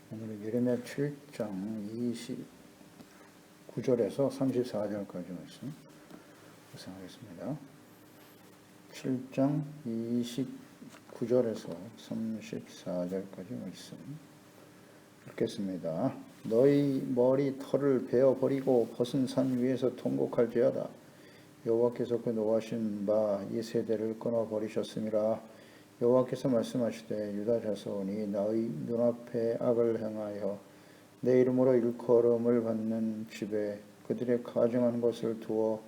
오늘은 예레미야 7장 29절에서 34절까지 말씀 묵상하겠습니다. 7장 29절에서 34절까지 말씀 읽겠습니다. 너희 머리 털을 베어버리고 벗은 산 위에서 통곡할지어다. 여호와께서 그 노하신 바 이 세대를 끊어버리셨음이라. 여호와께서 말씀하시되 유다 자손이 너희 눈앞에 악을 행하여 내 이름으로 일컬음을 받는 집에 그들의 가증한 것을 두어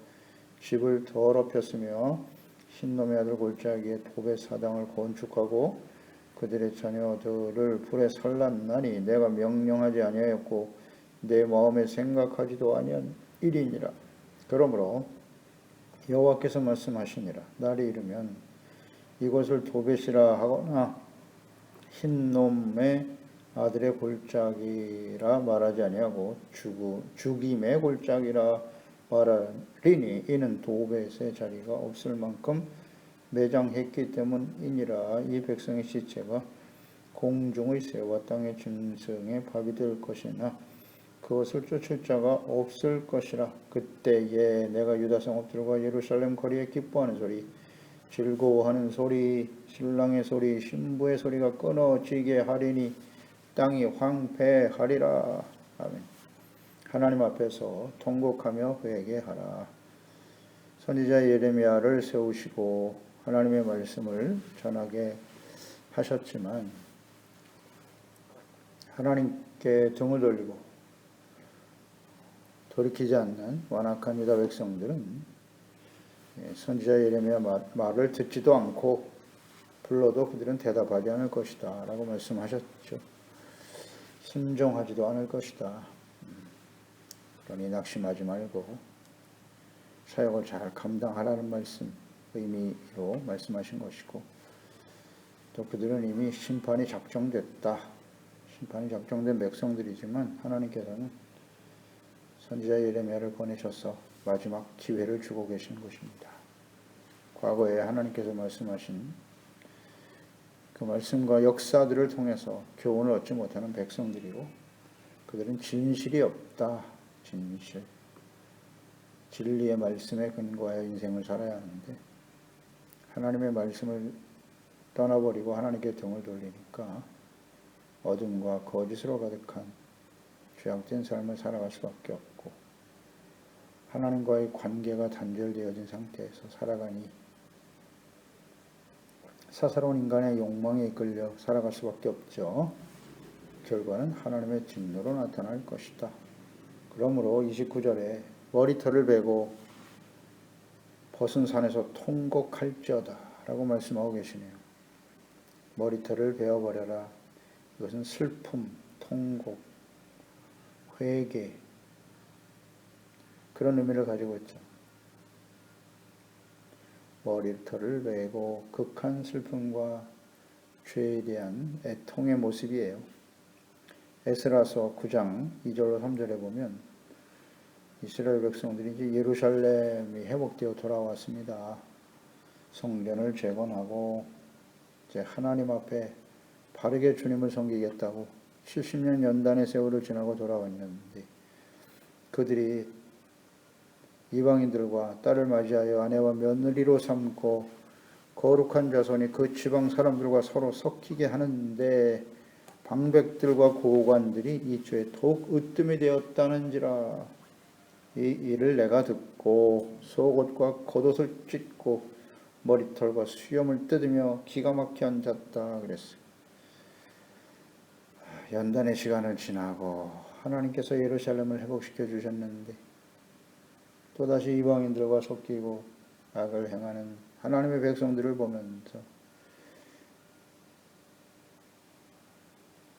집을 더럽혔으며 흰놈의 아들 골짜기에 도배 사당을 건축하고 그들의 자녀들을 불에 살랐나니 내가 명령하지 아니하였고 내 마음에 생각하지도 아니한 일이니라. 그러므로 여호와께서 말씀하시니라. 날이 이르면 이것을 도벳이라 하거나 흰놈의 아들의 골짜기라 말하지 아니하고 죽임의 골짜기라 말하리니 이는 도벳의 자리가 없을 만큼 매장했기 때문이니라. 이 백성의 시체가 공중의 새와 땅의 짐승의 밥이 될 것이나 그것을 쫓을 자가 없을 것이라. 그때에 내가 유다 성읍들과 예루살렘 거리에 기뻐하는 소리, 즐거워하는 소리, 신랑의 소리, 신부의 소리가 끊어지게 하리니 땅이 황폐하리라. 아멘. 하나님 앞에서 통곡하며 회개하라. 선지자 예레미야를 세우시고 하나님의 말씀을 전하게 하셨지만 하나님께 등을 돌리고 돌이키지 않는 완악한 유다 백성들은 선지자 예레미야 말을 듣지도 않고 불러도 그들은 대답하지 않을 것이다 라고 말씀하셨죠. 순종하지도 않을 것이다. 그러니 낙심하지 말고 사역을 잘 감당하라는 말씀, 의미로 말씀하신 것이고, 또 그들은 이미 심판이 작정됐다. 심판이 작정된 백성들이지만 하나님께서는 선지자 예레미야를 보내셔서 마지막 기회를 주고 계신 것입니다. 과거에 하나님께서 말씀하신 그 말씀과 역사들을 통해서 교훈을 얻지 못하는 백성들이고, 그들은 진실이 없다. 진실. 진리의 말씀에 근거하여 인생을 살아야 하는데 하나님의 말씀을 떠나버리고 하나님께 등을 돌리니까 어둠과 거짓으로 가득한 죄악된 삶을 살아갈 수밖에 없고 하나님과의 관계가 단절되어진 상태에서 살아가니 사사로운 인간의 욕망에 이끌려 살아갈 수밖에 없죠. 결과는 하나님의 진노로 나타날 것이다. 그러므로 29절에 머리털을 베고 벗은 산에서 통곡할지어다 라고 말씀하고 계시네요. 머리털을 베어버려라. 이것은 슬픔, 통곡, 회개, 그런 의미를 가지고 있죠. 머리털을 베고 극한 슬픔과 죄에 대한 애통의 모습이에요. 에스라서 9장 2절로 3절에 보면 이스라엘 백성들이 이제 예루살렘이 회복되어 돌아왔습니다. 성전을 재건하고 이제 하나님 앞에 바르게 주님을 섬기겠다고 70년 연단의 세월을 지나고 돌아왔는데 그들이 이방인들과 딸을 맞이하여 아내와 며느리로 삼고 거룩한 자손이 그 지방 사람들과 서로 섞이게 하는데 방백들과 고관들이 이 죄에 더욱 으뜸이 되었다는지라. 이 일을 내가 듣고 속옷과 겉옷을 찢고 머리털과 수염을 뜯으며 기가 막혀 앉았다 그랬어요. 연단의 시간을 지나고 하나님께서 예루살렘을 회복시켜 주셨는데 또다시 이방인들과 섞이고 악을 행하는 하나님의 백성들을 보면서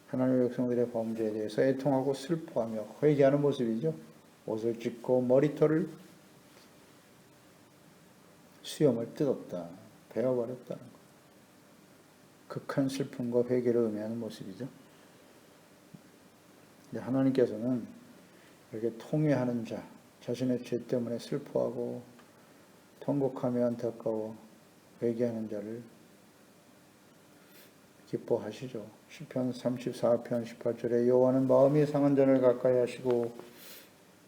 하나님의 백성들의 범죄에 대해서 애통하고 슬퍼하며 회개하는 모습이죠. 옷을 찢고 머리털을 수염을 뜯었다. 베어버렸다는 것. 극한 슬픔과 회개를 의미하는 모습이죠. 하나님께서는 이렇게 통회하는 자, 자신의 죄 때문에 슬퍼하고 통곡하며 안타까워 회개하는 자를 기뻐하시죠. 시편 34편 18절에 여호와는 마음이 상한 자를 가까이 하시고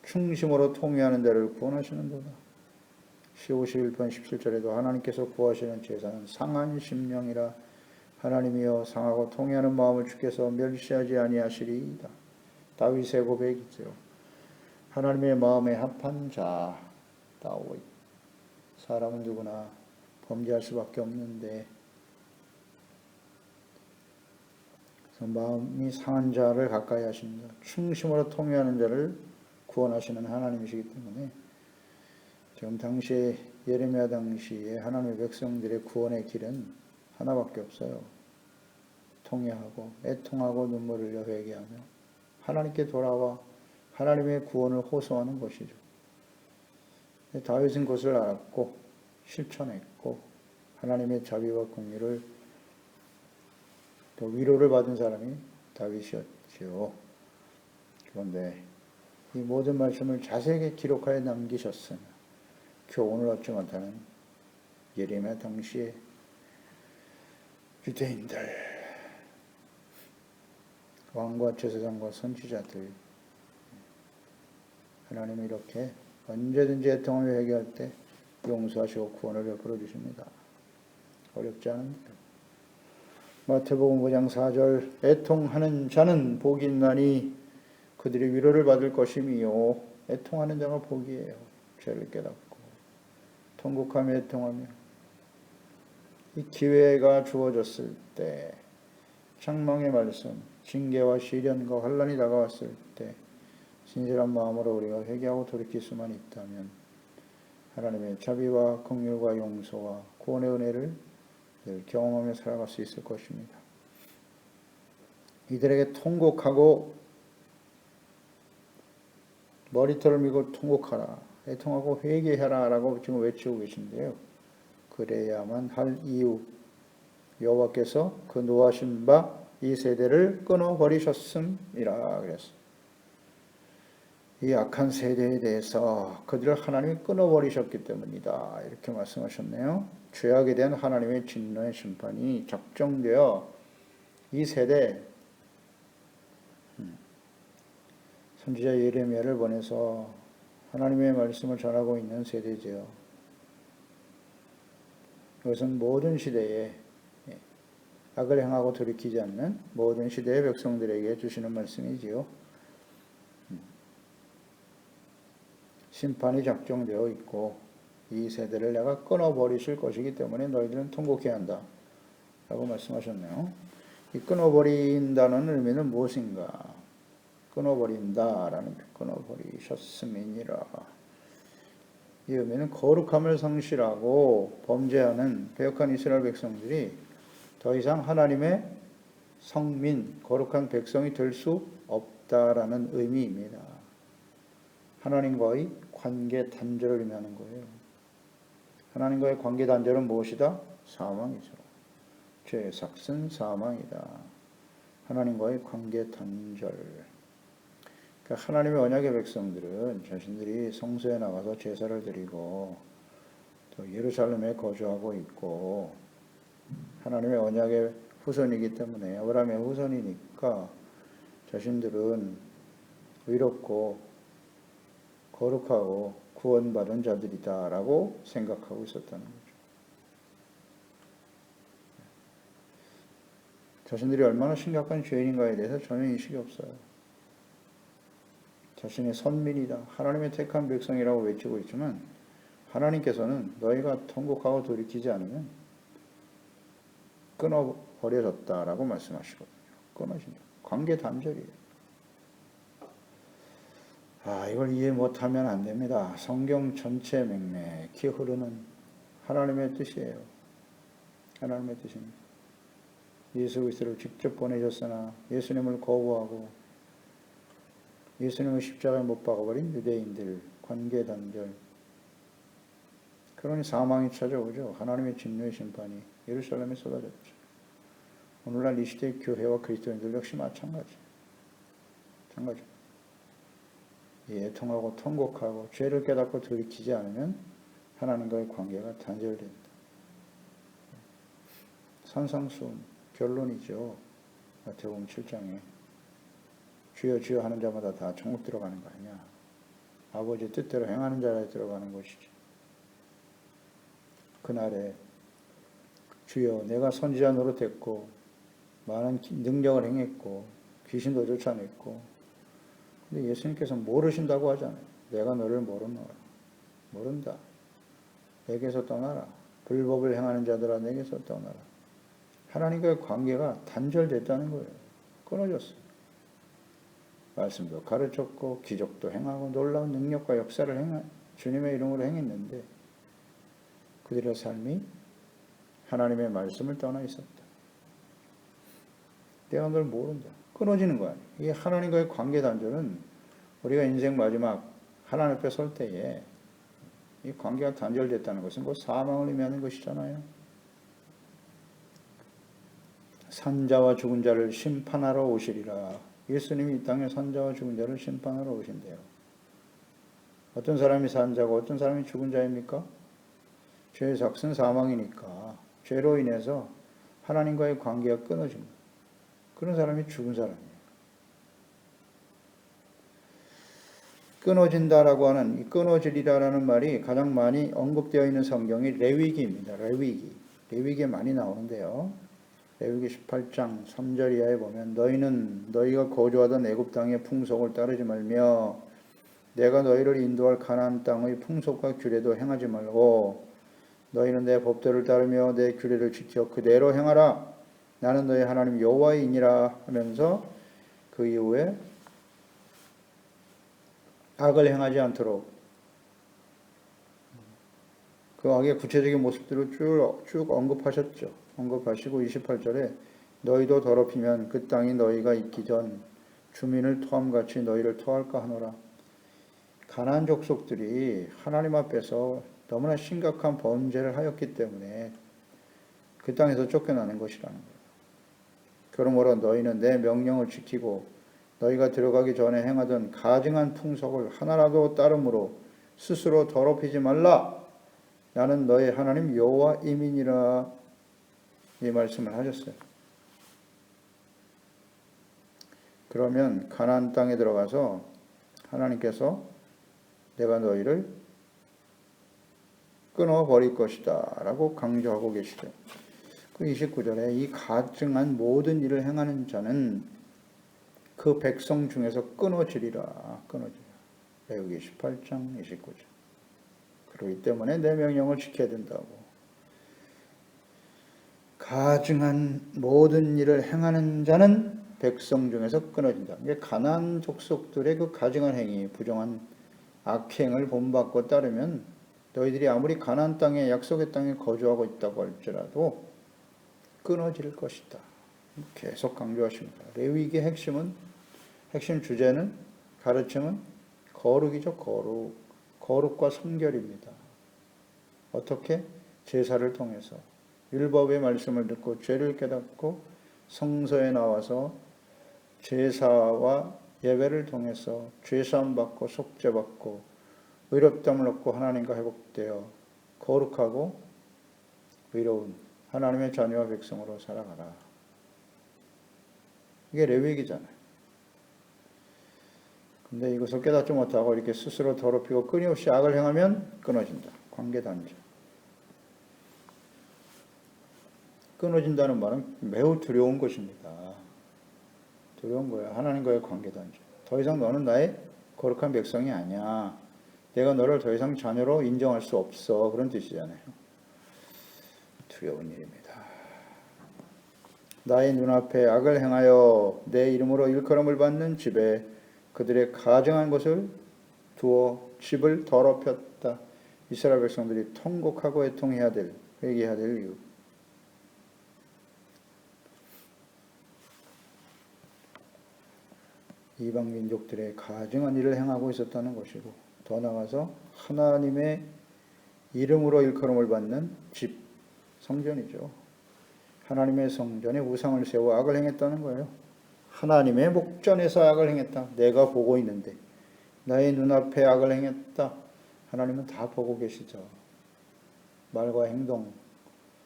충심으로 통회하는 자를 구원하시는도다. 시 51편 17절에도 하나님께서 구하시는 제사는 상한 심령이라 하나님이여 상하고 통회하는 마음을 주께서 멸시하지 아니하시리이다. 다윗의 고백이죠. 하나님의 마음에 합한 자 다윗. 사람은 누구나 범죄할 수밖에 없는데 마음이 상한 자를 가까이 하십니다. 충심으로 통회하는 자를 구원하시는 하나님이시기 때문에 지금 당시에 예레미야 당시에 하나님의 백성들의 구원의 길은 하나밖에 없어요. 통회하고 애통하고 눈물을 흘려 회개하며 하나님께 돌아와 하나님의 구원을 호소하는 것이죠. 다윗은 그것을 알았고 실천했고 하나님의 자비와 긍휼을 또 위로를 받은 사람이 다윗이었지요. 그런데 이 모든 말씀을 자세하게 기록하여 남기셨으나 교훈을 얻지 못하는 예레미야 당시의 유대인들, 왕과 제사장과 선지자들, 하나님이 이렇게 언제든지 애통하며 회개할 때 용서하시고 구원을 베풀어 주십니다. 어렵지 않은데요. 마태복음 5장 4절 애통하는 자는 복이 있나니 그들이 위로를 받을 것이미요. 애통하는 자가 복이에요. 죄를 깨닫고 통곡하며 애통하며 이 기회가 주어졌을 때 책망의 말씀, 징계와 시련과 환난이 다가왔을 때 진실한 마음으로 우리가 회개하고 돌이킬 수만 있다면 하나님의 자비와 긍휼과 용서와 구원의 은혜를 늘 경험하며 살아갈 수 있을 것입니다. 이들에게 통곡하고 머리털을 밀고 통곡하라, 애통하고 회개하라 라고 지금 외치고 계신데요. 그래야만 할 이유, 여호와께서 그 노하신 바 이 세대를 끊어버리셨음이라 그랬어요. 이 악한 세대에 대해서 그들을 하나님이 끊어버리셨기 때문이다 이렇게 말씀하셨네요. 죄악에 대한 하나님의 진노의 심판이 적정되어 이 세대 선지자 예레미야를 보내서 하나님의 말씀을 전하고 있는 세대지요. 이것은 모든 시대에 악을 행하고 돌이키지 않는 모든 시대의 백성들에게 주시는 말씀이지요. 심판이 작정되어 있고 이 세대를 내가 끊어버리실 것이기 때문에 너희들은 통곡해야 한다 라고 말씀하셨네요. 이 끊어버린다는 의미는 무엇인가? 끊어버린다라는 끊어버리셨음이니라. 이 의미는 거룩함을 성실하고 범죄하는 배역한 이스라엘 백성들이 더 이상 하나님의 성민, 거룩한 백성이 될 수 없다라는 의미입니다. 하나님과의 관계 단절을 의미하는 거예요. 하나님과의 관계 단절은 무엇이다? 사망이죠. 죄의 삭은 사망이다. 하나님과의 관계 단절. 그러니까 하나님의 언약의 백성들은 자신들이 성소에 나가서 제사를 드리고 또 예루살렘에 거주하고 있고 하나님의 언약의 후손이기 때문에 아브라함의 후손이니까 자신들은 의롭고 거룩하고 구원받은 자들이다라고 생각하고 있었다는 거죠. 자신들이 얼마나 심각한 죄인인가에 대해서 전혀 인식이 없어요. 자신의 선민이다, 하나님의 택한 백성이라고 외치고 있지만 하나님께서는 너희가 통곡하고 돌이키지 않으면 끊어버려졌다라고 말씀하시거든요. 끊어진다. 관계 단절이에요. 이걸 이해 못하면 안 됩니다. 성경 전체 맹맥히 흐르는 하나님의 뜻이에요. 하나님의 뜻입니다. 예수 그리스도를 직접 보내셨으나 예수님을 거부하고 예수님을 십자가에 못 박아버린 유대인들 관계 단절. 그러니 사망이 찾아오죠. 하나님의 진노의 심판이 예루살렘에 쏟아졌죠. 오늘날 이 시대의 교회와 그리스도인들 역시 마찬가지. 애통하고 통곡하고 죄를 깨닫고 돌이키지 않으면 하나님과의 관계가 단절된다. 산상수훈, 결론이죠. 마태복음 7장에 주여 주여 하는 자마다 다 천국 들어가는 거 아니야. 아버지 뜻대로 행하는 자라에 들어가는 것이지. 그날에 주여 내가 선지자 노릇했고 많은 능력을 행했고 귀신도 쫓아냈고 근데 예수님께서 모르신다고 하잖아요. 내가 너를 모르노라. 모른다. 내게서 떠나라. 불법을 행하는 자들아 내게서 떠나라. 하나님과의 관계가 단절됐다는 거예요. 끊어졌어요. 말씀도 가르쳤고 기적도 행하고 놀라운 능력과 역사를 주님의 이름으로 행했는데 그들의 삶이 하나님의 말씀을 떠나 있었다. 내가 널 모른다. 끊어지는 거야. 이 하나님과의 관계 단절은 우리가 인생 마지막 하나님 앞에 설 때에 이 관계가 단절됐다는 것은 곧 사망을 의미하는 것이잖아요. 산자와 죽은 자를 심판하러 오시리라. 예수님이 이 땅에 산자와 죽은 자를 심판하러 오신대요. 어떤 사람이 산자고 어떤 사람이 죽은 자입니까? 죄의 삭은 사망이니까 죄로 인해서 하나님과의 관계가 끊어진 거예요. 그런 사람이 죽은 사람이에요. 끊어진다라고 하는 이 끊어지리라라는 말이 가장 많이 언급되어 있는 성경이 레위기입니다. 레위기에 많이 나오는데요. 레위기 18장 3절 이하에 보면 너희는 너희가 거주하던 애굽 땅의 풍속을 따르지 말며 내가 너희를 인도할 가나안 땅의 풍속과 규례도 행하지 말고 너희는 내 법도를 따르며 내 규례를 지켜 그대로 행하라. 나는 너희 하나님 여호와이니라 하면서 그 이후에 악을 행하지 않도록 그 악의 구체적인 모습들을 쭉 언급하셨죠. 언급하시고 28절에 너희도 더럽히면 그 땅이 너희가 있기 전 주민을 토함같이 너희를 토할까 하노라. 가나안 족속들이 하나님 앞에서 너무나 심각한 범죄를 하였기 때문에 그 땅에서 쫓겨나는 것이라는 거예요. 그러므로 너희는 내 명령을 지키고 너희가 들어가기 전에 행하던 가증한 풍속을 하나라도 따름으로 스스로 더럽히지 말라. 나는 너희 하나님 여호와이니라. 이 말씀을 하셨어요. 그러면 가나안 땅에 들어가서 하나님께서 내가 너희를 끊어버릴 것이다 라고 강조하고 계시죠. 그 29절에 이 가증한 모든 일을 행하는 자는 그 백성 중에서 끊어지리라. 레위기 18장 29절. 그렇기 때문에 내 명령을 지켜야 된다고. 가증한 모든 일을 행하는 자는 백성 중에서 끊어진다. 이게 가나안 족속들의 그 가증한 행위, 부정한 악행을 본받고 따르면 너희들이 아무리 가나안 땅에 약속의 땅에 거주하고 있다고 할지라도 끊어질 것이다. 계속 강조하십니다. 레위기의 핵심 주제는 가르침은 거룩이죠. 거룩과 성결입니다. 어떻게? 제사를 통해서 율법의 말씀을 듣고 죄를 깨닫고 성소에 나와서 제사와 예배를 통해서 죄사함 받고 속죄받고 의롭다함을 얻고 하나님과 회복되어 거룩하고 의로운 하나님의 자녀와 백성으로 살아가라. 이게 레위기잖아요. 근데 이것을 깨닫지 못하고 이렇게 스스로 더럽히고 끊임없이 악을 행하면 끊어진다. 관계 단절. 끊어진다는 말은 매우 두려운 것입니다. 두려운 거예요. 하나님과의 관계 단절. 더 이상 너는 나의 거룩한 백성이 아니야. 내가 너를 더 이상 자녀로 인정할 수 없어. 그런 뜻이잖아요. 두려운 일입니다. 나의 눈앞에 악을 행하여 내 이름으로 일컬음을 받는 집에 그들의 가증한 것을 두어 집을 더럽혔다. 이스라엘 백성들이 통곡하고 애통해야 될, 회개해야 될 이유. 이방 민족들의 가증한 일을 행하고 있었다는 것이고, 더 나아가서 하나님의 이름으로 일컬음을 받는 집, 성전이죠. 하나님의 성전에 우상을 세워 악을 행했다는 거예요. 하나님의 목전에서 악을 행했다. 내가 보고 있는데 나의 눈앞에 악을 행했다. 하나님은 다 보고 계시죠. 말과 행동,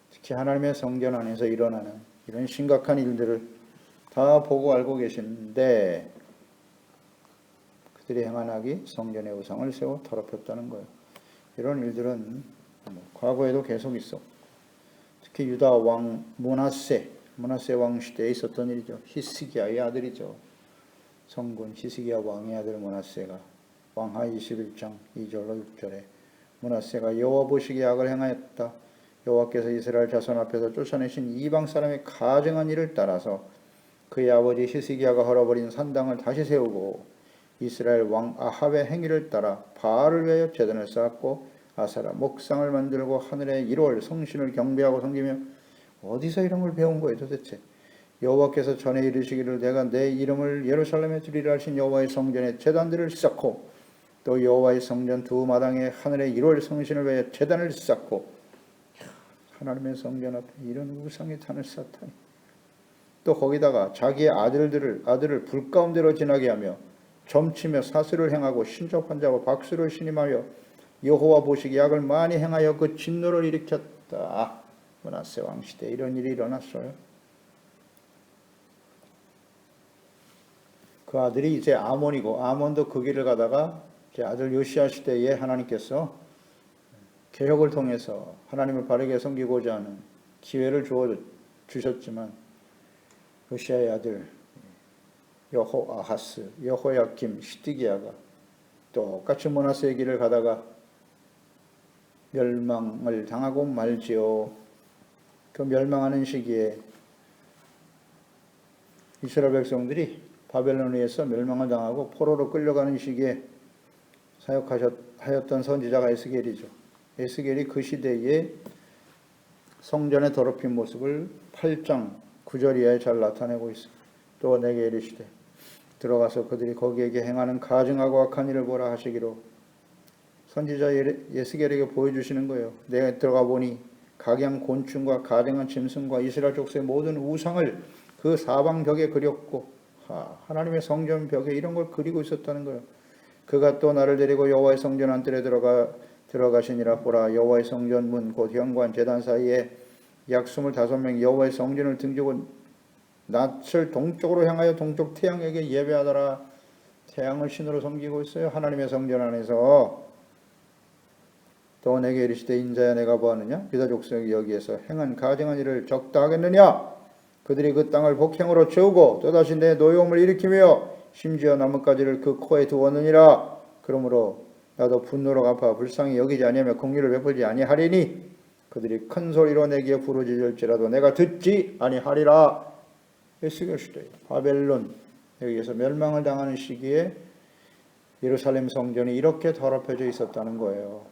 특히 하나님의 성전 안에서 일어나는 이런 심각한 일들을 다 보고 알고 계시는데 그들이 행한 악이 성전의 우상을 세워 더럽혔다는 거예요. 이런 일들은 과거에도 계속 있어. 특히 유다 왕 므낫세 왕 시대에 있었던 일이죠. 히스기야의 아들이죠. 성군 히스기야 왕의 아들 므낫세가 왕하 21장 2절로 6절에 므낫세가 여호와 보시기에 악을 행하였다. 여호와께서 이스라엘 자손 앞에서 쫓아내신 이방 사람의 가증한 일을 따라서 그의 아버지 히스기야가 헐어버린 산당을 다시 세우고 이스라엘 왕 아합의 행위를 따라 바알을 위하여 제단을 쌓았고 아세라 목상을 만들고 하늘의 1월 성신을 경배하고 섬기며 어디서 이런 걸 배운 거예요 도대체? 여호와께서 전에 이르시기를 내가 내 이름을 예루살렘에 두리라 하신 여호와의 성전에 제단들을 쌓고 또 여호와의 성전 두 마당에 하늘의 1월 성신을 위하여 제단을 쌓고 하나님의 성전 앞에 이런 우상의 단을 쌓다니 또 거기다가 자기의 아들을 불 가운데로 지나게 하며 점치며 사슬을 행하고 신접한 자와 박수를 신임하여 여호와 보시기에 악을 많이 행하여 그 진노를 일으켰다. 므낫세 왕 시대에 이런 일이 일어났어요. 그 아들이 이제 아몬이고 아몬도 그 길을 가다가 제 아들 요시야 시대에 하나님께서 개혁을 통해서 하나님을 바르게 섬기고자 하는 기회를 주셨지만 요시야의 아들 여호아하스, 여호야김, 시드기야가 똑같이 므낫세의 길을 가다가 멸망을 당하고 말지요. 그 멸망하는 시기에 이스라엘 백성들이 바벨론에 의해서 멸망을 당하고 포로로 끌려가는 시기에 사역하였던 선지자가 에스겔이죠. 에스겔이 그 시대에 성전의 더럽힌 모습을 8장 9절 이하에 잘 나타내고 있습니다. 또 내게 이르시되 들어가서 그들이 거기에게 행하는 가증하고 악한 일을 보라 하시기로 선지자 에스겔에게 보여주시는 거예요. 내가 들어가 보니 각양 곤충과 가증한 짐승과 이스라엘 족속의 모든 우상을 그 사방벽에 그렸고 하나님의 성전 벽에 이런 걸 그리고 있었다는 거예요. 그가 또 나를 데리고 여호와의 성전 안뜰에 들어가시니라. 보라 여호와의 성전 문 곧 현관 제단 사이에 약 25명 여호와의 성전을 등지고 낯을 동쪽으로 향하여 동쪽 태양에게 예배하더라. 태양을 신으로 섬기고 있어요. 하나님의 성전 안에서. 또 내게 이르시되 인자야 내가 보았느냐? 유다 족속이 여기에서 행한 가증한 일을 적다 하겠느냐? 그들이 그 땅을 복행으로 채우고 또다시 내 노여움을 일으키며 심지어 나뭇가지를 그 코에 두었느니라. 그러므로 나도 분노로 갚아 불쌍히 여기지 아니하며 긍휼을 베풀지 아니하리니 그들이 큰 소리로 내게 부르짖을지라도 내가 듣지 아니하리라. 에스겔 시대 바벨론 여기에서 멸망을 당하는 시기에 예루살렘 성전이 이렇게 더럽혀져 있었다는 거예요.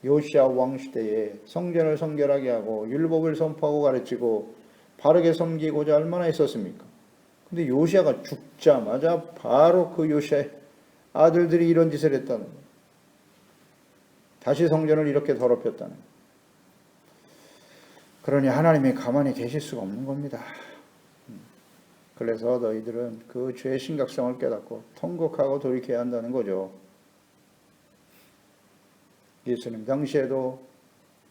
요시야 왕 시대에 성전을 성결하게 하고 율법을 선포하고 가르치고 바르게 섬기고자 얼마나 했었습니까? 근데 요시야가 죽자마자 바로 그 요시야의 아들들이 이런 짓을 했다는 거예요. 다시 성전을 이렇게 더럽혔다는 거예요. 그러니 하나님이 가만히 계실 수가 없는 겁니다. 그래서 너희들은 그 죄의 심각성을 깨닫고 통곡하고 돌이켜야 한다는 거죠. 예수님 당시에도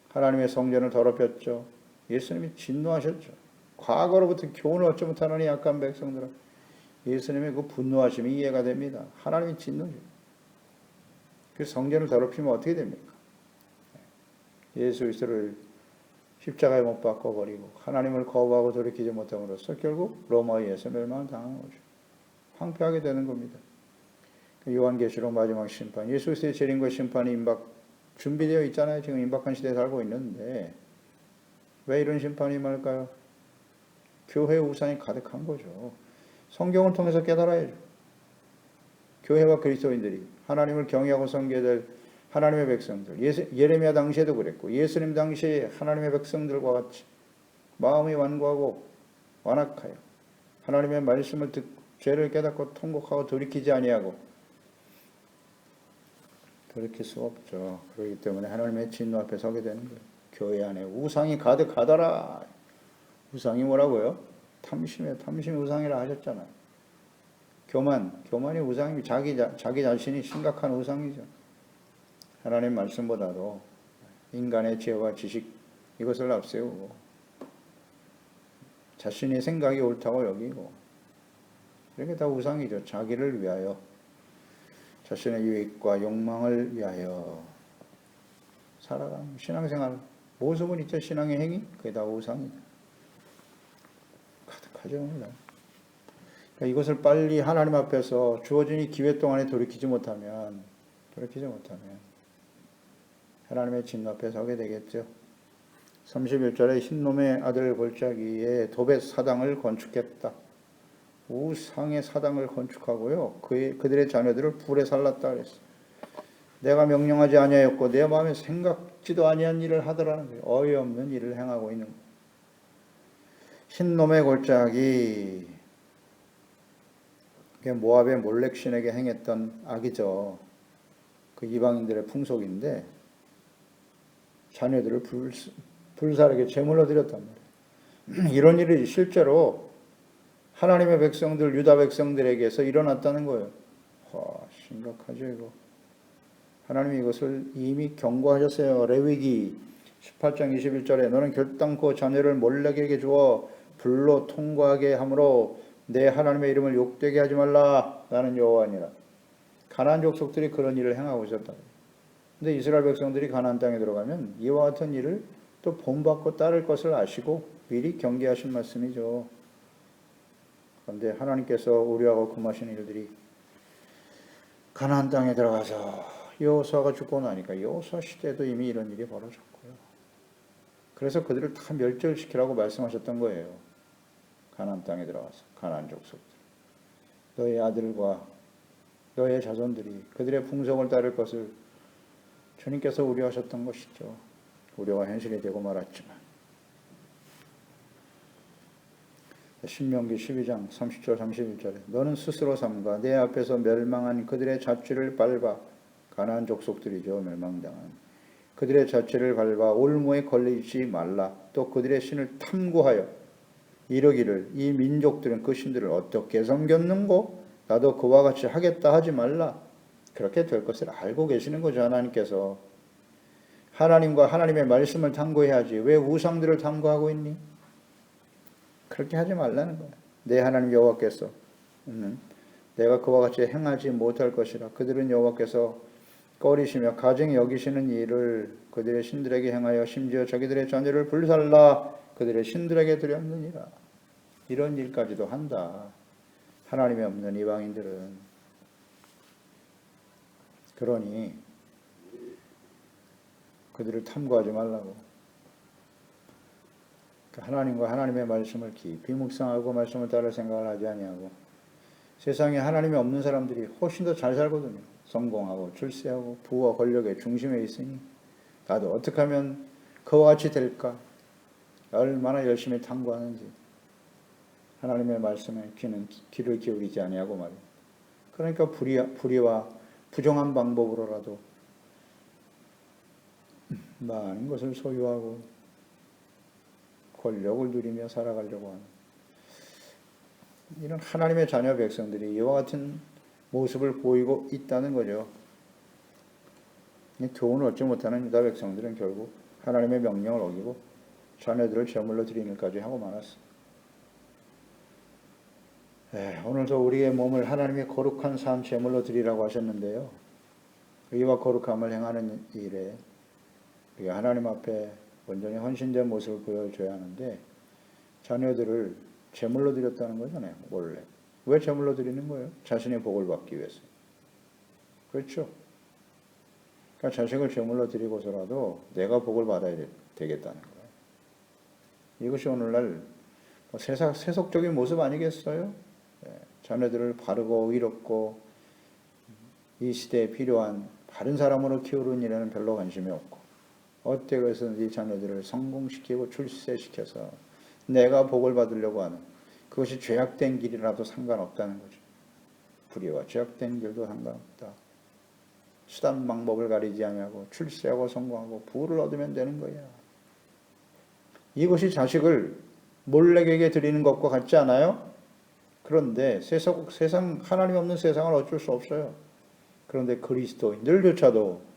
하나님의 성전을 더럽혔죠. 예수님이 진노하셨죠. 과거로부터 교훈을 얻지 못하는 약한 백성들은 예수님의 그 분노하심이 이해가 됩니다. 하나님이 진노죠. 그 성전을 더럽히면 어떻게 됩니까? 예수 그리스도를 십자가에 못 박고 버리고 하나님을 거부하고 돌이키지 못함으로써 결국 로마에 의해서 멸망을 당한 거죠. 황폐하게 되는 겁니다. 요한계시록 마지막 심판, 예수 그리스도의 재림과 심판이 준비되어 있잖아요. 지금 임박한 시대에 살고 있는데 왜 이런 심판이 임할까요? 교회의 우상이 가득한 거죠. 성경을 통해서 깨달아야죠. 교회와 그리스도인들이 하나님을 경외하고 섬겨야 될 하나님의 백성들, 예레미야 당시에도 그랬고 예수님 당시에 하나님의 백성들과 같이 마음이 완고하고 완악하여 하나님의 말씀을 듣고 죄를 깨닫고 통곡하고 돌이키지 아니하고 돌이킬 수 없죠. 그렇기 때문에 하나님의 진노 앞에 서게 되는 거예요. 교회 안에 우상이 가득하더라. 우상이 뭐라고요? 탐심이 우상이라 하셨잖아요. 교만이 우상이 자기 자신이 심각한 우상이죠. 하나님 말씀보다도 인간의 지혜와 지식 이것을 앞세우고 자신의 생각이 옳다고 여기고, 이게 다 우상이죠. 자기를 위하여, 자신의 유익과 욕망을 위하여 살아가는 신앙생활 모습은 있죠. 신앙의 행위, 그게 다 우상이죠. 가득하죠. 그러니까 이것을 빨리 하나님 앞에서 주어진 이 기회 동안에 돌이키지 못하면 하나님의 진 앞에 서게 되겠죠. 31절에 흰놈의 아들 골짜기에 도벳 사당을 건축했다. 우상의 사당을 건축하고요. 그들의 자녀들을 불에 살랐다 그랬어요. 내가 명령하지 아니하였고 내 마음에 생각지도 아니한 일을 하더라는 거예요. 어이없는 일을 행하고 있는 거예요. 흰놈의 골짜기, 모압의 몰렉신에게 행했던 악이죠. 그 이방인들의 풍속인데 자녀들을 불사르게 제물로 드렸단 말이에요. 이런 일이 실제로 하나님의 백성들, 유다 백성들에게서 일어났다는 거예요. 심각하죠 이거. 하나님이 이것을 이미 경고하셨어요. 레위기 18장 21절에 너는 결단코 자녀를 몰렉에게 주어 불로 통과하게 함으로 내 하나님의 이름을 욕되게 하지 말라. 나는 여호와니라. 가나안 족속들이 그런 일을 행하고 있었다. 근데 이스라엘 백성들이 가나안 땅에 들어가면 이와 같은 일을 또 본받고 따를 것을 아시고 미리 경계하신 말씀이죠. 그런데 하나님께서 우리하고 금하신 일들이 가나안 땅에 들어가서 여호수아가 죽고 나니까 여호수아 시대도 이미 이런 일이 벌어졌고요. 그래서 그들을 다 멸절시키라고 말씀하셨던 거예요. 가나안 땅에 들어가서 가나안 족속들, 너의 아들과 너의 자손들이 그들의 풍속을 따를 것을 주님께서 우려하셨던 것이죠. 우려가 현실이 되고 말았지만 신명기 12장 30절 31절에 너는 스스로 삼가 내 앞에서 멸망한 그들의 자취를 밟아, 가나안 족속들이죠. 멸망당한 그들의 자취를 밟아 올무에 걸리지 말라. 또 그들의 신을 탐구하여 이르기를 이 민족들은 그 신들을 어떻게 섬겼는고 나도 그와 같이 하겠다 하지 말라. 그렇게 될 것을 알고 계시는 거죠. 하나님께서. 하나님과 하나님의 말씀을 탐구해야지 왜 우상들을 탐구하고 있니? 그렇게 하지 말라는 거야. 내 하나님 여호와께서 내가 그와 같이 행하지 못할 것이라. 그들은 여호와께서 꺼리시며 가증히 여기시는 일을 그들의 신들에게 행하여 심지어 자기들의 자녀를 불살라 그들의 신들에게 드렸느니라. 이런 일까지도 한다. 하나님이 없는 이방인들은. 그러니 그들을 탐구하지 말라고. 하나님과 하나님의 말씀을 깊이 묵상하고 말씀을 따를 생각을 하지 아니하고 세상에 하나님이 없는 사람들이 훨씬 더 잘 살거든요. 성공하고 출세하고 부와 권력의 중심에 있으니 나도 어떻게 하면 그와 같이 될까? 얼마나 열심히 탐구하는지. 하나님의 말씀에 귀를 기울이지 아니하고 말이에요. 그러니까 불의와 부정한 방법으로라도 많은 것을 소유하고 권력을 누리며 살아가려고 하는 이런 하나님의 자녀 백성들이 이와 같은 모습을 보이고 있다는 거죠. 교훈을 얻지 못하는 유다 백성들은 결국 하나님의 명령을 어기고 자녀들을 제물로 드리는 일까지 하고 말았어요. 오늘도 우리의 몸을 하나님의 거룩한 산 제물로 드리라고 하셨는데요. 의와 거룩함을 행하는 일에 우리가 하나님 앞에 온전히 헌신된 모습을 보여줘야 하는데 자녀들을 제물로 드렸다는 거잖아요. 원래. 왜 제물로 드리는 거예요? 자신의 복을 받기 위해서. 그렇죠? 그러니까 자식을 제물로 드리고서라도 내가 복을 받아야 되겠다는 거예요. 이것이 오늘날 세속적인 모습 아니겠어요? 자녀들을 바르고 의롭고 이 시대에 필요한 바른 사람으로 키우는 일에는 별로 관심이 없고 어떻게 해서 이 자녀들을 성공시키고 출세시켜서 내가 복을 받으려고 하는 그것이 죄악된 길이라도 상관없다는 거죠. 불의와 죄악된 길도 상관없다. 수단 방법을 가리지 아니하고 출세하고 성공하고 부를 얻으면 되는 거야. 이것이 자식을 몰렉에게 드리는 것과 같지 않아요? 그런데 세상 하나님 없는 세상은 어쩔 수 없어요. 그런데 그리스도인들조차도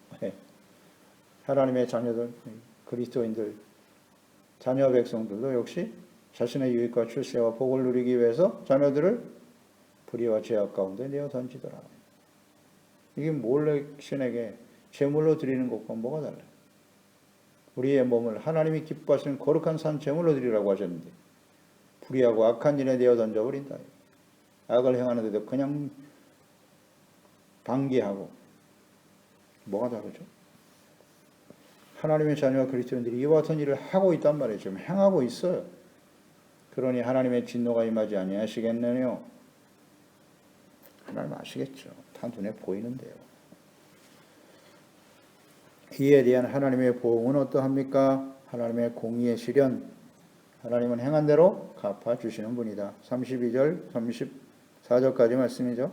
하나님의 자녀들, 그리스도인들, 자녀 백성들도 역시 자신의 유익과 출세와 복을 누리기 위해서 자녀들을 불의와 죄악 가운데 내어 던지더라. 이게 몰렉 신에게 제물로 드리는 것과 뭐가 달라요? 우리의 몸을 하나님이 기뻐하시는 거룩한 산 제물로 드리라고 하셨는데 불의하고 악한 일에 내어 던져버린다. 악을 행하는데도 그냥 방기하고 뭐가 다르죠? 하나님의 자녀와 그리스도인들이 이와 같은 일을 하고 있단 말이에요. 지금 행하고 있어요. 그러니 하나님의 진노가 임하지 아니하시겠느냐? 하나님 아시겠죠. 다 눈에 보이는데요. 이에 대한 하나님의 보응은 어떠합니까? 하나님의 공의의 실현. 하나님은 행한 대로 갚아주시는 분이다. 32절, 34절까지 말씀이죠.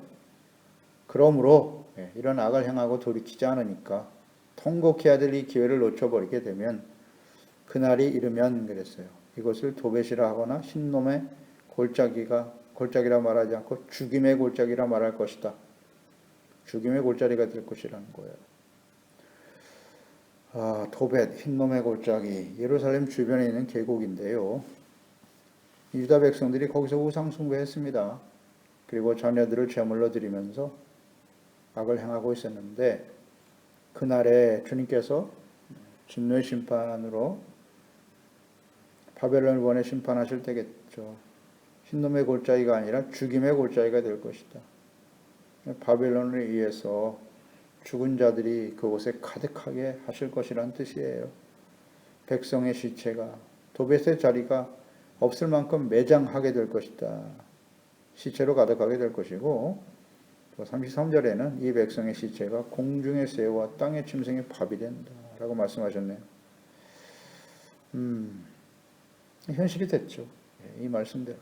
그러므로 이런 악을 행하고 돌이키지 않으니까 통곡해야 될 이 기회를 놓쳐버리게 되면 그날이 이르면 그랬어요. 이것을 도벳이라 하거나 흰놈의 골짜기라 말하지 않고 죽임의 골짜기라 말할 것이다. 죽임의 골짜기가 될 것이라는 거예요. 도벳, 흰놈의 골짜기, 예루살렘 주변에 있는 계곡인데요. 유다 백성들이 거기서 우상 숭배했습니다. 그리고 자녀들을 제물로 드리면서 악을 행하고 있었는데 그날에 주님께서 진노의 심판으로 바벨론을 원해 심판하실 때겠죠. 흰놈의 골짜기가 아니라 죽임의 골짜기가 될 것이다. 바벨론을 위해서 죽은 자들이 그곳에 가득하게 하실 것이란 뜻이에요. 백성의 시체가 도벳의 자리가 없을 만큼 매장하게 될 것이다. 시체로 가득하게 될 것이고 33절에는 이 백성의 시체가 공중의 새와 땅의 짐승의 밥이 된다 라고 말씀하셨네요. 현실이 됐죠. 이 말씀대로.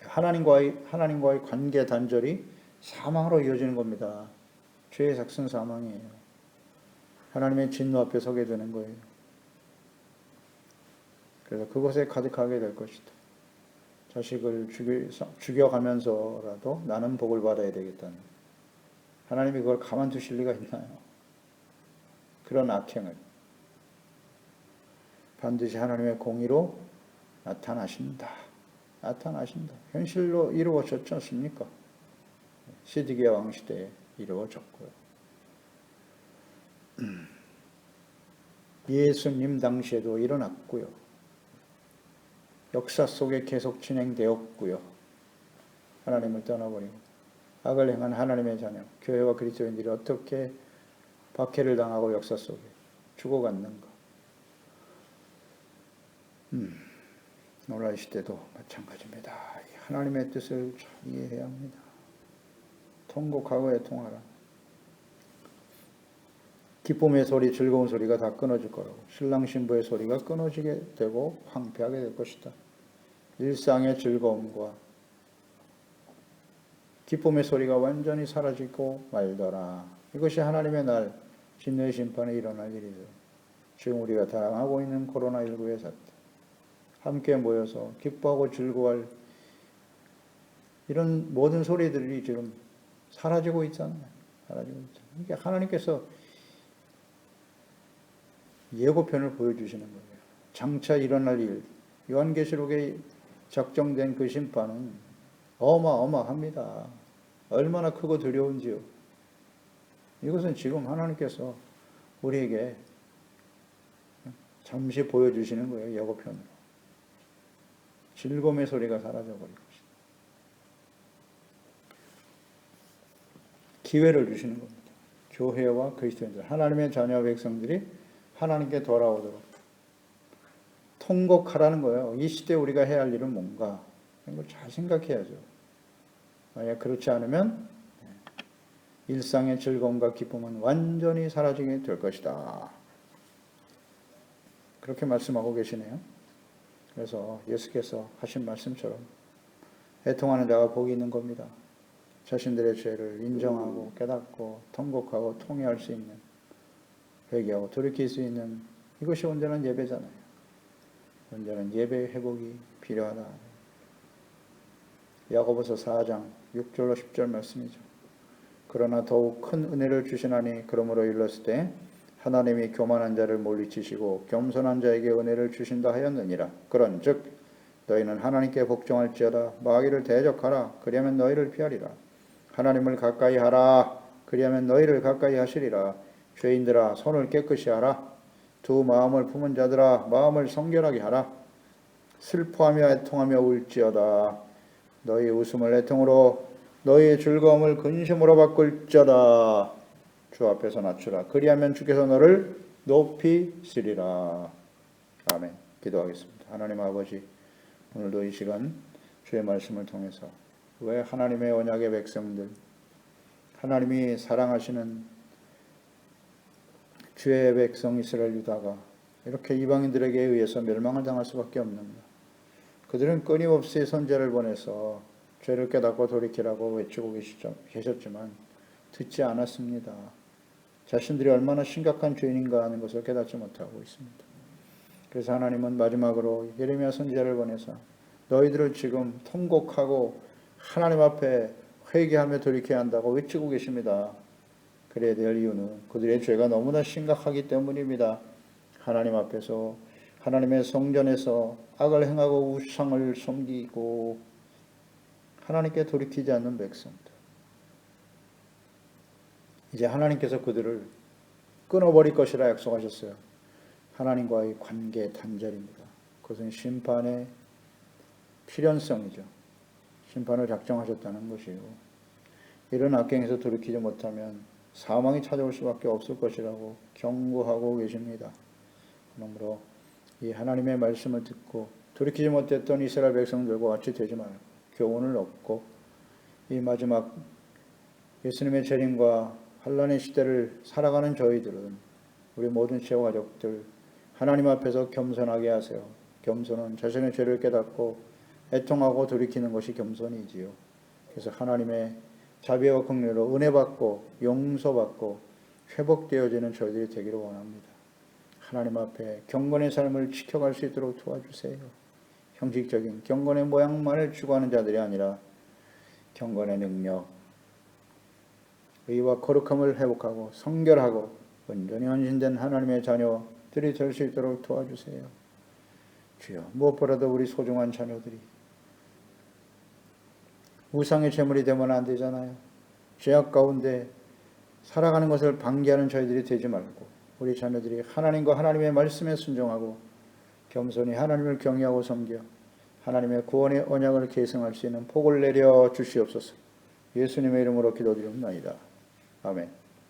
하나님과의 관계 단절이 사망으로 이어지는 겁니다. 죄의 삭슨 사망이에요. 하나님의 진노 앞에 서게 되는 거예요. 그래서 그것에 가득하게 될 것이다. 자식을 죽여가면서라도 나는 복을 받아야 되겠다는. 하나님이 그걸 가만두실 리가 있나요? 그런 악행을 반드시 하나님의 공의로 나타나신다. 현실로 이루어졌지 않습니까? 시드기야 왕 시대에 이루어졌고요. 예수님 당시에도 일어났고요. 역사 속에 계속 진행되었고요. 하나님을 떠나버리고 악을 행한 하나님의 자녀, 교회와 그리스도인들이 어떻게 박해를 당하고 역사 속에 죽어갔는가. 오늘 시대도 마찬가지입니다. 하나님의 뜻을 잘 이해해야 합니다. 통곡하고 애통하라. 기쁨의 소리, 즐거운 소리가 다 끊어질 거라고. 신랑 신부의 소리가 끊어지게 되고 황폐하게 될 것이다. 일상의 즐거움과 기쁨의 소리가 완전히 사라지고 말더라. 이것이 하나님의 날, 진노의 심판에 일어날 일이죠. 지금 우리가 당하고 있는 코로나19의 사태. 함께 모여서 기뻐하고 즐거워할 이런 모든 소리들이 지금 사라지고 있잖아요. 그러니까 하나님께서 예고편을 보여주시는 거예요. 장차 일어날 일, 요한계시록에 작정된 그 심판은 어마어마합니다. 얼마나 크고 두려운지요. 이것은 지금 하나님께서 우리에게 잠시 보여주시는 거예요. 예고편으로. 즐거움의 소리가 사라져버릴 것이다. 기회를 주시는 겁니다. 교회와 그리스도인들, 하나님의 자녀 백성들이 하나님께 돌아오도록 통곡하라는 거예요. 이 시대에 우리가 해야 할 일은 뭔가? 이런 걸 잘 생각해야죠. 만약 그렇지 않으면 일상의 즐거움과 기쁨은 완전히 사라지게 될 것이다. 그렇게 말씀하고 계시네요. 그래서 예수께서 하신 말씀처럼 애통하는 자가 복이 있는 겁니다. 자신들의 죄를 인정하고 깨닫고 통곡하고 통회할 수 있는, 회개하고 돌이킬 수 있는, 이것이 온전한 예배잖아요. 온전한 예배 회복이 필요하다. 야고보서 4장 6절로 10절 말씀이죠. 그러나 더욱 큰 은혜를 주시나니 그러므로 일렀을 때 하나님이 교만한 자를 물리치시고 겸손한 자에게 은혜를 주신다 하였느니라. 그런즉 너희는 하나님께 복종할지어다. 마귀를 대적하라. 그리하면 너희를 피하리라. 하나님을 가까이 하라. 그리하면 너희를 가까이 하시리라. 죄인들아 손을 깨끗이 하라. 두 마음을 품은 자들아 마음을 성결하게 하라. 슬퍼하며 애통하며 울지어다. 너희 웃음을 애통으로 너희의 즐거움을 근심으로 바꿀지어다. 주 앞에서 낮추라. 그리하면 주께서 너를 높이시리라. 아멘. 기도하겠습니다. 하나님 아버지, 오늘도 이 시간 주의 말씀을 통해서 왜 하나님의 언약의 백성들, 하나님이 사랑하시는 주의 백성 이스라엘 유다가 이렇게 이방인들에게 의해서 멸망을 당할 수밖에 없는가. 그들은 끊임없이 선제를 보내서 죄를 깨닫고 돌이키라고 외치고 계셨지만 듣지 않았습니다. 자신들이 얼마나 심각한 죄인인가 하는 것을 깨닫지 못하고 있습니다. 그래서 하나님은 마지막으로 예레미야 선지자를 보내서 너희들을 지금 통곡하고 하나님 앞에 회개하며 돌이켜야 한다고 외치고 계십니다. 그래야 될 이유는 그들의 죄가 너무나 심각하기 때문입니다. 하나님 앞에서 하나님의 성전에서 악을 행하고 우상을 섬기고 하나님께 돌이키지 않는 백성들. 이제 하나님께서 그들을 끊어버릴 것이라 약속하셨어요. 하나님과의 관계 단절입니다. 그것은 심판의 필연성이죠. 심판을 작정하셨다는 것이요. 이런 악행에서 돌이키지 못하면 사망이 찾아올 수밖에 없을 것이라고 경고하고 계십니다. 그러므로 이 하나님의 말씀을 듣고 돌이키지 못했던 이스라엘 백성들과 같이 되지 말고 교훈을 얻고 이 마지막 예수님의 재림과 환난의 시대를 살아가는 저희들은 우리 모든 지역 가족들 하나님 앞에서 겸손하게 하세요. 겸손은 자신의 죄를 깨닫고 애통하고 돌이키는 것이 겸손이지요. 그래서 하나님의 자비와 긍휼로 은혜받고 용서받고 회복되어지는 저희들이 되기를 원합니다. 하나님 앞에 경건의 삶을 지켜갈 수 있도록 도와주세요. 형식적인 경건의 모양만을 추구하는 자들이 아니라 경건의 능력, 의와 거룩함을 회복하고 성결하고 온전히 헌신된 하나님의 자녀들이 될 수 있도록 도와주세요. 주여, 무엇보다도 우리 소중한 자녀들이 우상의 제물이 되면 안 되잖아요. 죄악 가운데 살아가는 것을 방기하는 저희들이 되지 말고 우리 자녀들이 하나님과 하나님의 말씀에 순종하고 겸손히 하나님을 경외하고 섬겨 하나님의 구원의 언약을 계승할 수 있는 복을 내려 주시옵소서. 예수님의 이름으로 기도드립니다. 아멘.